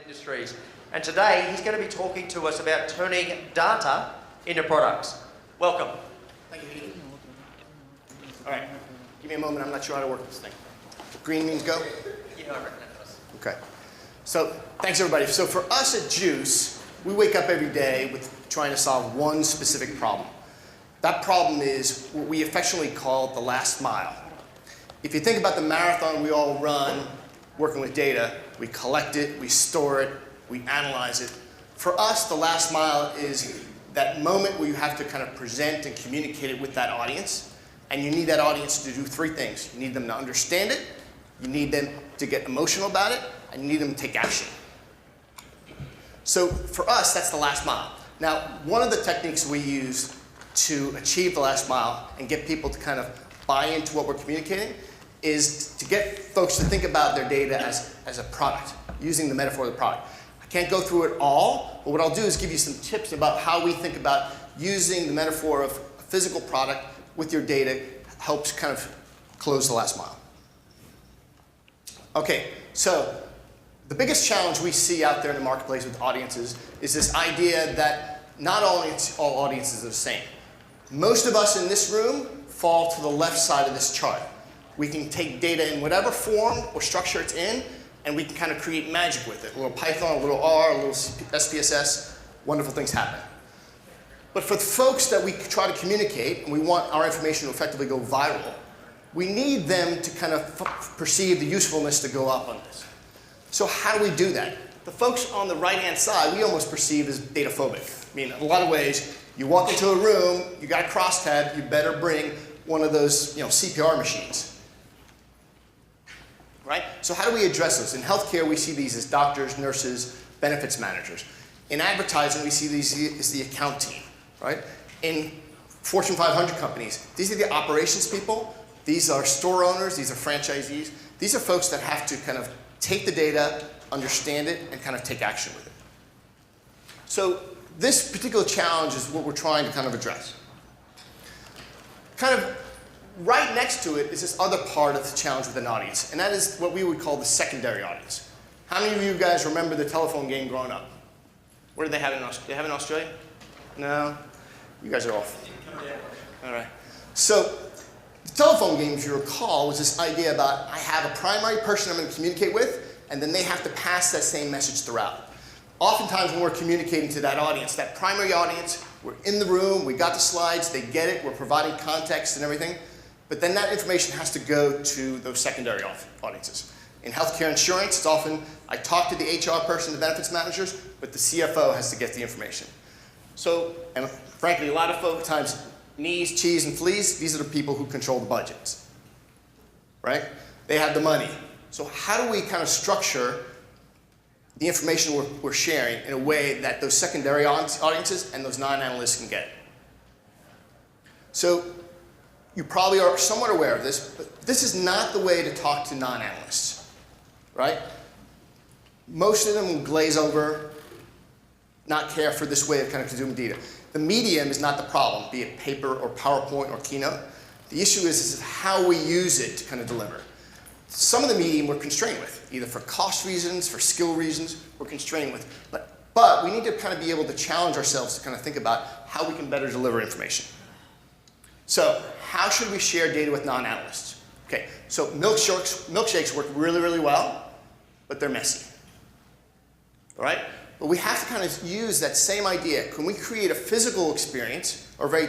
Industries. And today he's going to be talking to us about turning data into products. Welcome. Thank you, Guillet. All right, give me a moment. I'm not sure how to work this thing. Green means go? Yeah, I reckon that does. Okay. So thanks, everybody. So for us at Juice, we wake up every day with trying to solve one specific problem. That problem is what we affectionately call the last mile. If you think about the marathon we all run working with data, we collect it, we store it, we analyze it. For us, the last mile is that moment where you have to kind of present and communicate it with that audience. And you need that audience to do three things. You need them to understand it, you need them to get emotional about it, and you need them to take action. So for us, that's the last mile. Now, one of the techniques we use to achieve the last mile and get people to kind of buy into what we're communicating is to get folks to think about their data as a product, using the metaphor of the product. I can't go through it all, but what I'll do is give you some tips about how we think about using the metaphor of a physical product with your data helps kind of close the last mile. Okay, so the biggest challenge we see out there in the marketplace with audiences is this idea that not all audiences are the same. Most of us in this room fall to the left side of this chart. We can take data in whatever form or structure it's in, and we can kind of create magic with it. A little Python, a little R, a little SPSS, wonderful things happen. But for the folks that we try to communicate, and we want our information to effectively go viral, we need them to kind of perceive the usefulness to go up on this. So how do we do that? The folks on the right-hand side, we almost perceive as data phobic. I mean, in a lot of ways, you walk into a room, you got a crosstab, you better bring one of those, CPR machines. Right? So how do we address those? In healthcare, we see these as doctors, nurses, benefits managers. In advertising, we see these as the account team. Right? In Fortune 500 companies, these are the operations people. These are store owners. These are franchisees. These are folks that have to kind of take the data, understand it, and kind of take action with it. So this particular challenge is what we're trying to kind of address. Kind of right next to it is this other part of the challenge with an audience, and that is what we would call the secondary audience. How many of you guys remember the telephone game growing up? Where did they have it in Australia? Did they have it in Australia? No? You guys are off. All right. So the telephone game, if you recall, was this idea about I have a primary person I'm going to communicate with, and then they have to pass that same message throughout. Oftentimes when we're communicating to that audience, that primary audience, we're in the room, we got the slides, they get it, we're providing context and everything. But then that information has to go to those secondary audiences. In healthcare insurance, it's often, I talk to the HR person, the benefits managers, but the CFO has to get the information. So, and frankly, a lot of times, knees, cheese, and fleas, these are the people who control the budgets, right? They have the money. So how do we kind of structure the information we're sharing in a way that those secondary audiences and those non-analysts can get it? So, you probably are somewhat aware of this, but this is not the way to talk to non-analysts, right? Most of them will glaze over, not care for this way of kind of consuming data. The medium is not the problem, be it paper or PowerPoint or Keynote. The issue is how we use it to kind of deliver. Some of the medium we're constrained with, either for cost reasons, for skill reasons, we're constrained with. But we need to kind of be able to challenge ourselves to kind of think about how we can better deliver information. So, how should we share data with non-analysts? Okay, so milkshakes work really, really well, but they're messy. All right? But we have to kind of use that same idea. Can we create a physical experience, or a very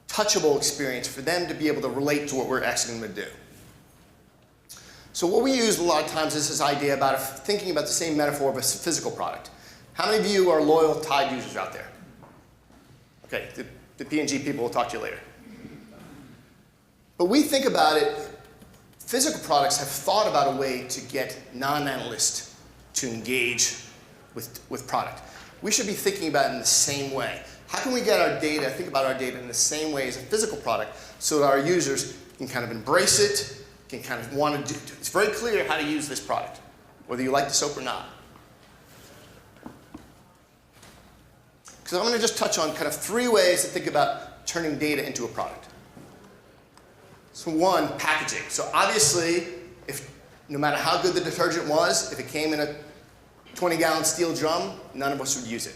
touchable experience for them to be able to relate to what we're asking them to do? So what we use a lot of times is this idea about thinking about the same metaphor of a physical product. How many of you are loyal Tide users out there? Okay, the P&G people will talk to you later. But we think about it, physical products have thought about a way to get non-analysts to engage with product. We should be thinking about it in the same way. How can we get our data, think about our data in the same way as a physical product so that our users can kind of embrace it, can kind of want to do it. It's very clear how to use this product, whether you like the soap or not. Because I'm going to just touch on kind of three ways to think about turning data into a product. So one, packaging. So obviously, no matter how good the detergent was, if it came in a 20-gallon steel drum, none of us would use it.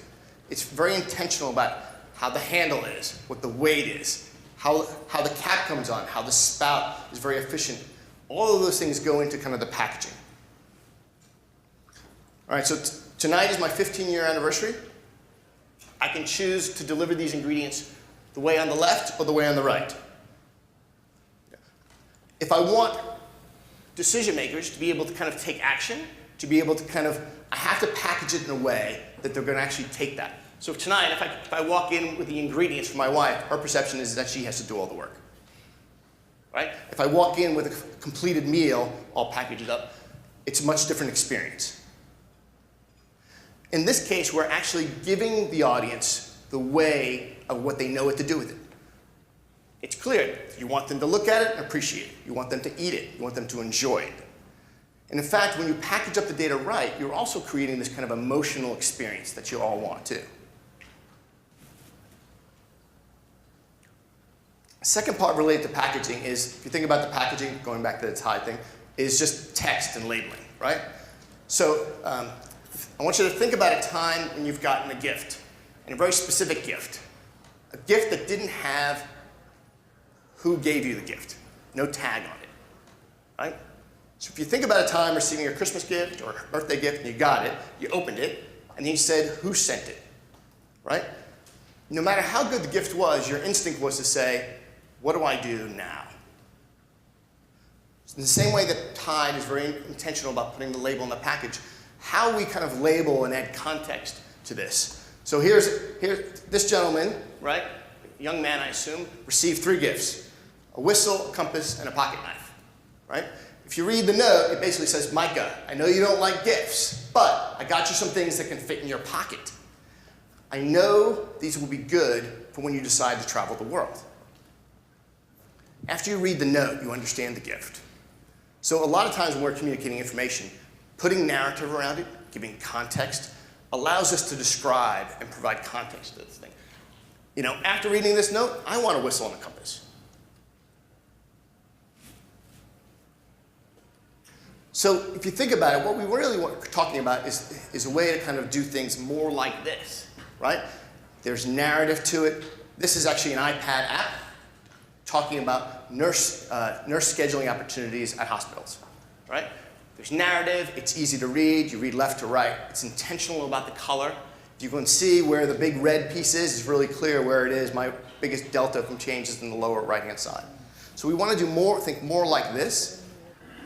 It's very intentional about how the handle is, what the weight is, how the cap comes on, how the spout is very efficient. All of those things go into kind of the packaging. All right, so tonight is my 15-year anniversary. I can choose to deliver these ingredients the way on the left or the way on the right. If I want decision makers to be able to kind of take action, to be able to kind of, I have to package it in a way that they're going to actually take that. So tonight, if I walk in with the ingredients for my wife, her perception is that she has to do all the work. Right? If I walk in with a completed meal, all packaged up, it's a much different experience. In this case, we're actually giving the audience the way of what they know what to do with it. It's clear. You want them to look at it and appreciate it. You want them to eat it. You want them to enjoy it. And in fact, when you package up the data right, you're also creating this kind of emotional experience that you all want too. Second part related to packaging is, if you think about the packaging, going back to the Tide thing, is just text and labeling, right? So I want you to think about a time when you've gotten a gift, and a very specific gift. A gift that didn't have who gave you the gift, no tag on it, right? So if you think about a time receiving a Christmas gift or a birthday gift and you got it, you opened it, and you said, who sent it, right? No matter how good the gift was, your instinct was to say, what do I do now? In the same way that Tide is very intentional about putting the label on the package, how we kind of label and add context to this. So here's this gentleman, right? Young man, I assume, received 3 gifts: a whistle, a compass, and a pocket knife, right? If you read the note, it basically says, Micah, I know you don't like gifts, but I got you some things that can fit in your pocket. I know these will be good for when you decide to travel the world. After you read the note, you understand the gift. So a lot of times when we're communicating information, putting narrative around it, giving context, allows us to describe and provide context to this thing. You know, after reading this note, I want a whistle and a compass. So if you think about it, what we really are talking about is a way to kind of do things more like this, right? There's narrative to it. This is actually an iPad app talking about nurse scheduling opportunities at hospitals, right? There's narrative, it's easy to read, you read left to right. It's intentional about the color. You can see where the big red piece is. It's really clear where it is. My biggest delta from change is in the lower right-hand side. So we want to do more, think more like this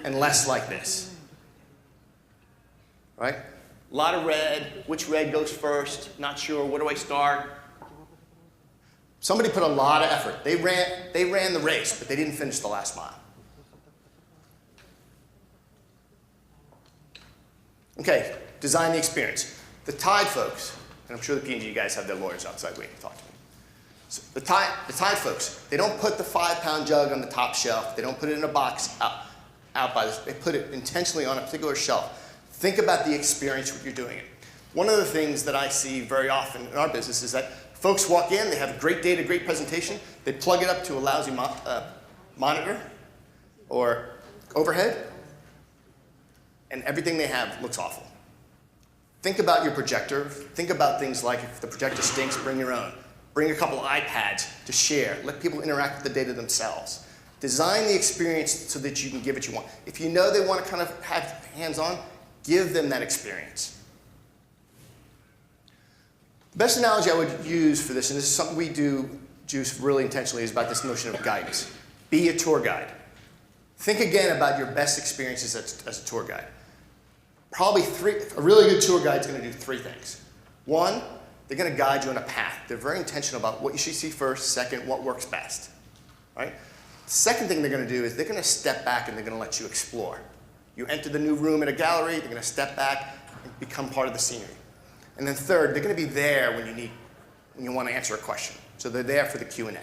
and less like this, right? A lot of red, which red goes first, not sure, where do I start? Somebody put a lot of effort. They ran the race, but they didn't finish the last mile. Okay, design the experience. The Tide folks, and I'm sure the P&G guys have their lawyers outside waiting to talk to me. So the Tide folks, they don't put the 5-pound jug on the top shelf. They don't put it in a box out by this. They put it intentionally on a particular shelf. Think about the experience when you're doing it. One of the things that I see very often in our business is that folks walk in, they have great data, great presentation, they plug it up to a lousy monitor or overhead, and everything they have looks awful. Think about your projector. Think about things like, if the projector stinks, bring your own. Bring a couple of iPads to share. Let people interact with the data themselves. Design the experience so that you can give what you want. If you know they want to kind of have hands-on, give them that experience. The best analogy I would use for this, and this is something we do really intentionally, is about this notion of guidance. Be a tour guide. Think again about your best experiences as a tour guide. Probably a really good tour guide is going to do 3 things. 1, they're going to guide you on a path. They're very intentional about what you should see first. Second, what works best. Right? The second thing they're going to do is they're going to step back and they're going to let you explore. You enter the new room at a gallery, they're going to step back and become part of the scenery. And then third, they're going to be there when you want to answer a question. So they're there for the Q&A.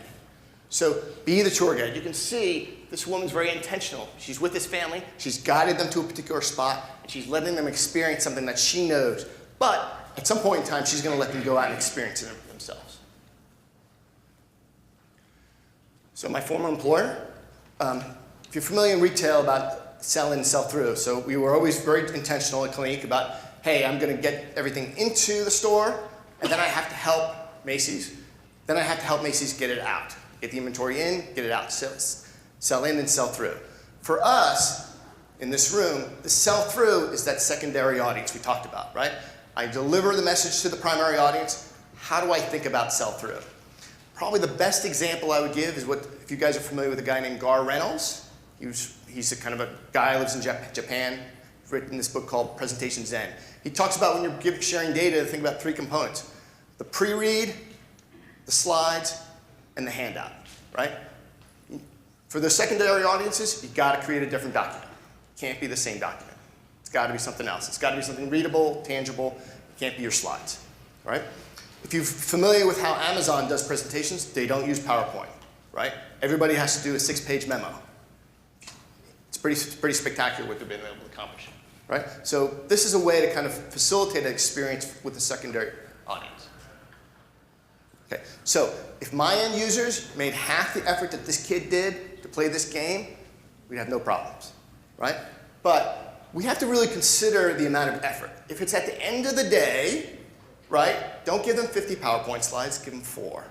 So be the tour guide. You can see this woman's very intentional. She's with this family. She's guided them to a particular spot, and she's letting them experience something that she knows. But at some point in time, she's going to let them go out and experience it themselves. So my former employer, if you're familiar in retail about sell in and sell through, so we were always very intentional at Clinique about hey, I'm going to get everything into the store, and then I have to help Macy's. Then I have to help Macy's get it out. Get the inventory in, get it out, sell in and sell through. For us, in this room, the sell through is that secondary audience we talked about, right? I deliver the message to the primary audience. How do I think about sell through? Probably the best example I would give is what, if you guys are familiar with a guy named Gar Reynolds, he's a kind of a guy who lives in Japan, written this book called Presentation Zen. He talks about when you're sharing data, think about 3 components: the pre-read, the slides, and the handout, right? For the secondary audiences, you've got to create a different document. It can't be the same document. It's got to be something else. It's got to be something readable, tangible. It can't be your slides, all right? If you're familiar with how Amazon does presentations, they don't use PowerPoint, right? Everybody has to do a 6-page memo. It's pretty spectacular what they've been able to accomplish, right? So this is a way to kind of facilitate an experience with the secondary audience. Okay, so if my end users made half the effort that this kid did to play this game, we'd have no problems, right? But we have to really consider the amount of effort. If it's at the end of the day, right, don't give them 50 PowerPoint slides, give them 4.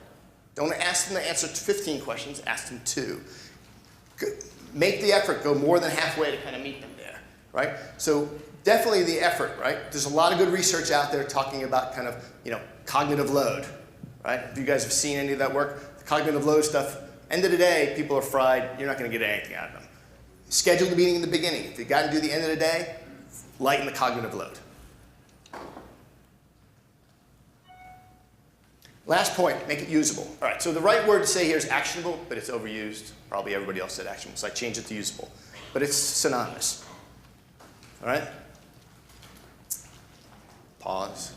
Don't ask them to answer 15 questions, ask them 2. Make the effort go more than halfway to kind of meet them there, right? So definitely the effort, right? There's a lot of good research out there talking about kind of, cognitive load, right? If you guys have seen any of that work, the cognitive load stuff, end of the day, people are fried. You're not going to get anything out of them. Schedule the meeting in the beginning. If you got to do the end of the day, lighten the cognitive load. Last point, make it usable. All right, so the right word to say here is actionable, but it's overused. Probably everybody else said actionable, so I changed it to usable. But it's synonymous. All right? Pause.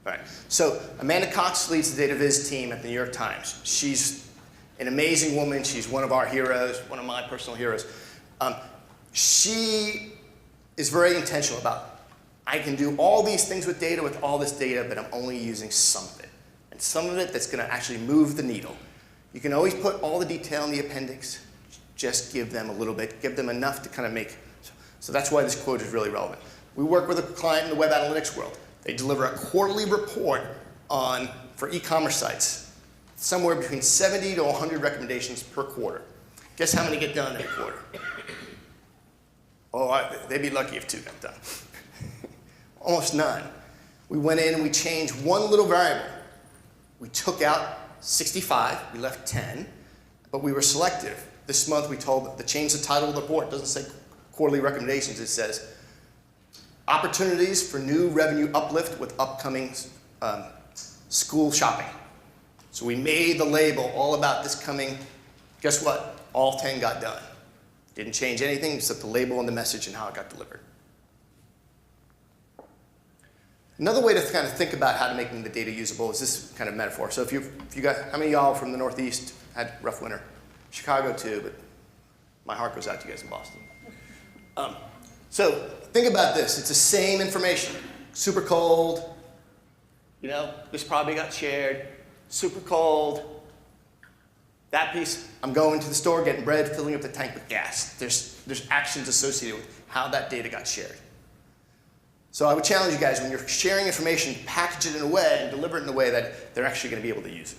All right, so Amanda Cox leads the Data Viz team at the New York Times. She's an amazing woman. She's one of our heroes, one of my personal heroes. She is very intentional about, I can do all these things with data, with all this data, but I'm only using some of it. And some of it that's going to actually move the needle. You can always put all the detail in the appendix. Just give them a little bit. Give them enough to kind of make. So that's why this quote is really relevant. We work with a client in the web analytics world. They deliver a quarterly report for e-commerce sites. Somewhere between 70 to 100 recommendations per quarter. Guess how many get done in a quarter? Oh, they'd be lucky if 2 got done. Almost none. We went in and we changed one little variable. We took out 65, we left 10, but we were selective. This month we told to change the title of the report. It doesn't say quarterly recommendations, it says opportunities for new revenue uplift with upcoming school shopping. So we made the label all about this coming. Guess what? All 10 got done. Didn't change anything except the label and the message and how it got delivered. Another way to kind of think about how to make the data usable is this kind of metaphor. So if you got, how many of y'all from the Northeast had a rough winter? Chicago too, but my heart goes out to you guys in Boston. So think about this. It's the same information. Super cold. This probably got shared. Super cold. That piece, I'm going to the store, getting bread, filling up the tank with gas. There's actions associated with how that data got shared. So I would challenge you guys, when you're sharing information, package it in a way and deliver it in a way that they're actually going to be able to use it.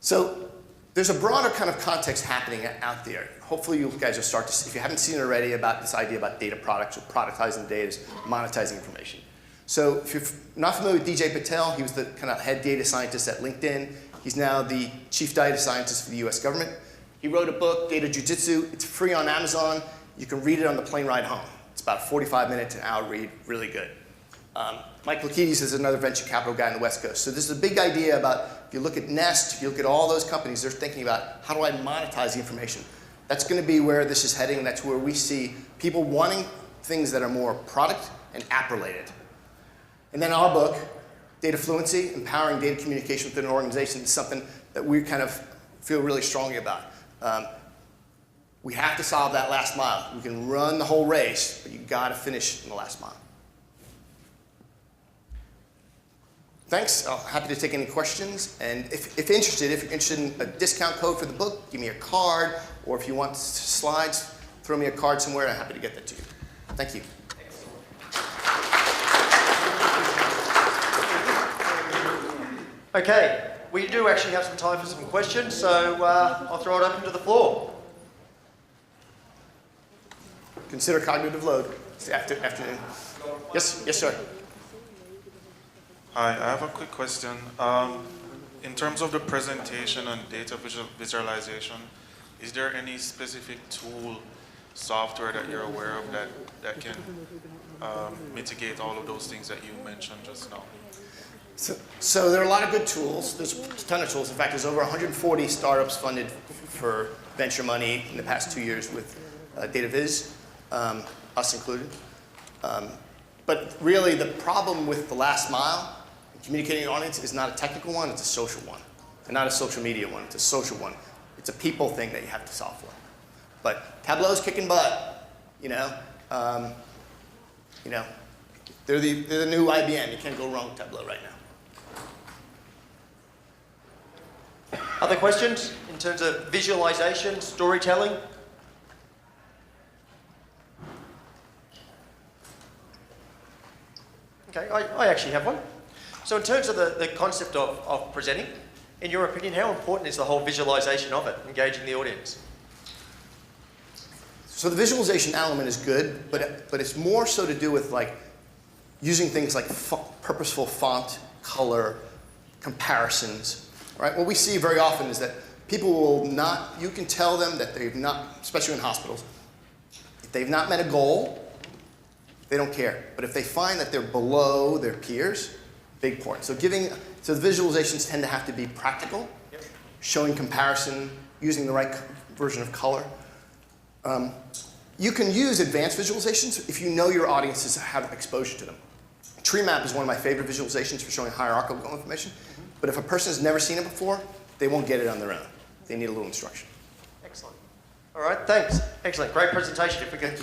So there's a broader kind of context happening out there. Hopefully you guys will start to see, if you haven't seen it already, about this idea about data products or productizing data, monetizing information. So if you're not familiar with DJ Patel, he was the kind of head data scientist at LinkedIn. He's now the chief data scientist for the US government. He wrote a book, Data Jiu-Jitsu. It's free on Amazon. You can read it on the plane ride home. It's about a 45-minute to an hour read, really good. Mike Lakides is another venture capital guy on the West Coast. So this is a big idea about, if you look at Nest, if you look at all those companies, they're thinking about, how do I monetize the information? That's going to be where this is heading. That's where we see people wanting things that are more product and app related. And then our book, Data Fluency, Empowering Data Communication Within an Organization, is something that we kind of feel really strongly about. We have to solve that last mile. We can run the whole race, but you got to finish in the last mile. thanks. Happy to take any questions. And if you're interested in a discount code for the book, give me a card. Or if you want slides, throw me a card somewhere. I'm happy to get that to you. Thank you. Okay, we do actually have some time for some questions, so I'll throw it open to the floor. Consider cognitive load. It's afternoon. Yes, sir. Hi, I have a quick question. In terms of the presentation and data visualization, is there any specific tool, software that you're aware of that can mitigate all of those things that you mentioned just now? So there are a lot of good tools. There's a ton of tools. In fact, there's over 140 startups funded for venture money in the past 2 years with data viz, us included. But really, the problem with the last mile, communicating to an audience, is not a technical one, it's a social one. And not a social media one, it's a social one. It's a people thing that you have to solve for. But Tableau's kicking butt, they're the new IBM. You can't go wrong with Tableau right now. Other questions in terms of visualization, storytelling? Okay, I actually have one. So in terms of the concept of presenting, in your opinion, how important is the whole visualization of it, engaging the audience? So the visualization element is good, but it's more so to do with using things like purposeful font, color, comparisons. Right? What we see very often is that people will not, you can tell them that they've not, especially in hospitals, if they've not met a goal, they don't care. But if they find that they're below their peers, big point. So the visualizations tend to have to be practical, showing comparison, using the right version of color. You can use advanced visualizations if you know your audiences have exposure to them. Tree map is one of my favorite visualizations for showing hierarchical information. But if a person has never seen it before, they won't get it on their own. They need a little instruction. Excellent. All right, thanks. Excellent. Great presentation. If we could